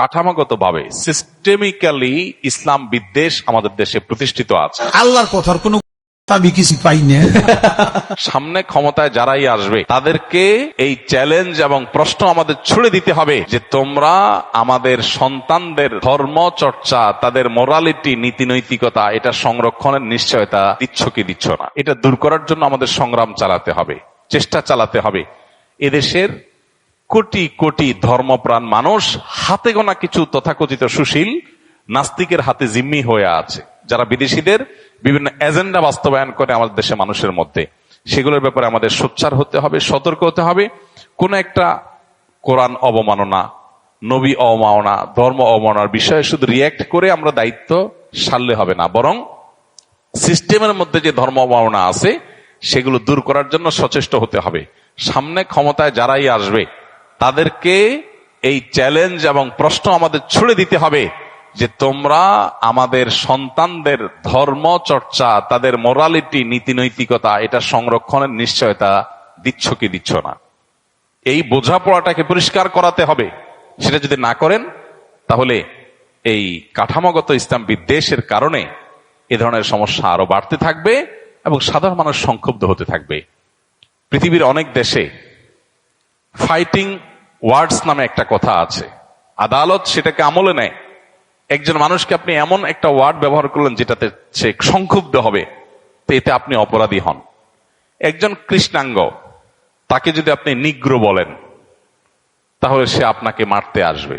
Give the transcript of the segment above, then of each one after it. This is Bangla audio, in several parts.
কাঠামোগতভাবে সিস্টেমিক্যালি ইসলাম বিদ্বেষ আমাদের দেশে প্রতিষ্ঠিত আছে। আল্লাহর কথার কোনো আমি কিছু পাই না। সামনে ক্ষমতায় যারাই আসবে তাদেরকে এই চ্যালেঞ্জ এবং প্রশ্ন আমাদের ছুড়ে দিতে হবে যে তোমরা আমাদের সন্তানদের ধর্ম চর্চা, তাদের মোরালিটি, নীতি নৈতিকতা, এটা সংরক্ষণের নিশ্চয়তা দিচ্ছ কি দিচ্ছ না। এটা দূর করার জন্য আমাদের সংগ্রাম চালাতে হবে, চেষ্টা চালাতে হবে। এদেশের কোটি কোটি ধর্মপ্রাণ মানুষ হাতে গোনা কিছু তথাকথিত সুশীল নাস্তিকের হাতে জিম্মি হয়ে আছে, যারা বিদেশিদের বিভিন্ন এজেন্ডা বাস্তবায়ন করে আমাদের দেশে মানুষের মধ্যে। সেগুলোর ব্যাপারে আমাদের সোচ্চার হতে হবে, সতর্ক হতে হবে। কোন একটা কোরআন অবমাননা, নবী অবমাননা, ধর্ম অবমাননার বিষয়ে শুধু রিয়্যাক্ট করে আমরা দায়িত্ব সারলে হবে না, বরং সিস্টেমের মধ্যে যে ধর্ম অবমাননা আছে সেগুলো দূর করার জন্য সচেষ্ট হতে হবে। সামনে ক্ষমতায় যারাই আসবে তাদেরকে এই চ্যালেঞ্জ এবং প্রশ্ন আমাদের ছুড়ে দিতে হবে যে তোমরা আমাদের সন্তানদের ধর্ম চর্চা, তাদের মোরালিটি, নীতি নৈতিকতা, এটা সংরক্ষণের নিশ্চয়তা দিচ্ছ কি দিচ্ছ না। এই বোঝাপড়াটাকে পরিষ্কার করাতে হবে। সেটা যদি না করেন তাহলে এই কাঠামোগত ইসলাম বিদ্বেষের কারণে এ ধরনের সমস্যা আরো বাড়তে থাকবে এবং সাধারণ মানুষ সংক্ষুব্ধ হতে থাকবে। পৃথিবীর অনেক দেশে ফাইটিং ওয়ার্ডস নামে একটা কথা আছে, আদালত সেটাকে আমলে নেয়। একজন মানুষকে আপনি এমন একটা ওয়ার্ড ব্যবহার করলেন যেটাতে সে সংক্ষুব্ধ হবে, তো এতে আপনি অপরাধী হন। একজন কৃষ্ণাঙ্গ, তাকে যদি আপনি নিগ্রো বলেন তাহলে সে আপনাকে মারতে আসবে,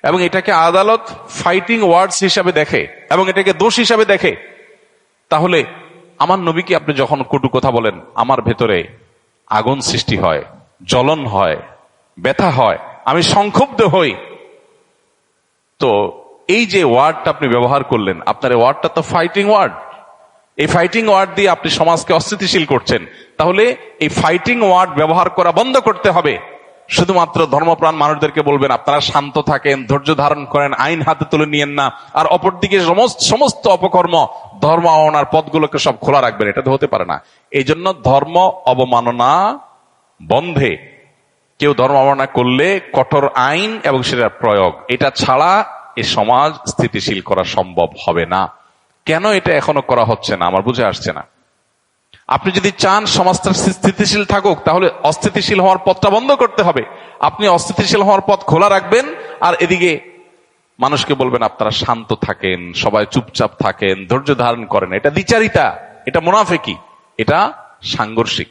এবং এটাকে আদালত ফাইটিং ওয়ার্ডস হিসাবে দেখে এবং এটাকে দোষ হিসাবে দেখে। তাহলে আমার নবীকে আপনি যখন কটু কথা বলেন, আমার ভেতরে আগুন সৃষ্টি হয়, জ্বলন হয়, ব্যথা হয়, আমি সংক্ষুব্ধ হই। তো এই যে ওয়ার্ডটা আপনি ব্যবহার করলেন, আপনার এই ওয়ার্ডটা তো ফাইটিং ওয়ার্ড। এই ফাইটিং ওয়ার্ড দিয়ে আপনি সমাজকে অস্থিতিশীল করছেন। তাহলে এই ফাইটিং ওয়ার্ড ব্যবহার করা বন্ধ করতে হবে। শুধুমাত্র ধর্মপ্রাণ মানুষদেরকে বলবেন আপনারা শান্ত থাকেন, ধৈর্য ধারণ করেন, আইন হাতে তুলে নিয়েন না, আর অপরদিকে সমস্ত অপকর্ম, ধর্ম অবমাননার পথগুলোকে সব খোলা রাখবেন, এটা তো হতে পারে না। এই জন্য ধর্ম অবমাননা বন্ধে, কেউ ধর্ম অবমাননা করলে কঠোর আইন এবং সেটার প্রয়োগ, এটা ছাড়া এই সমাজ স্থিতিশীল করা সম্ভব হবে না। কেন এটা এখনো করা হচ্ছে না আমার বুঝে আসছে না। আপনি যদি চান সমাজটা স্থিতিশীল থাকুক, তাহলে অস্থিতিশীল হওয়ার পথটা বন্ধ করতে হবে। আপনি অস্থিতিশীল হওয়ার পথ খোলা রাখবেন, আর এদিকে মানুষকে বলবেন আপনারা শান্ত থাকেন, সবাই চুপচাপ থাকেন, ধৈর্য ধারণ করেন। এটা দ্বিচারিতা, এটা মুনাফিকি, এটা সাংঘর্ষিক।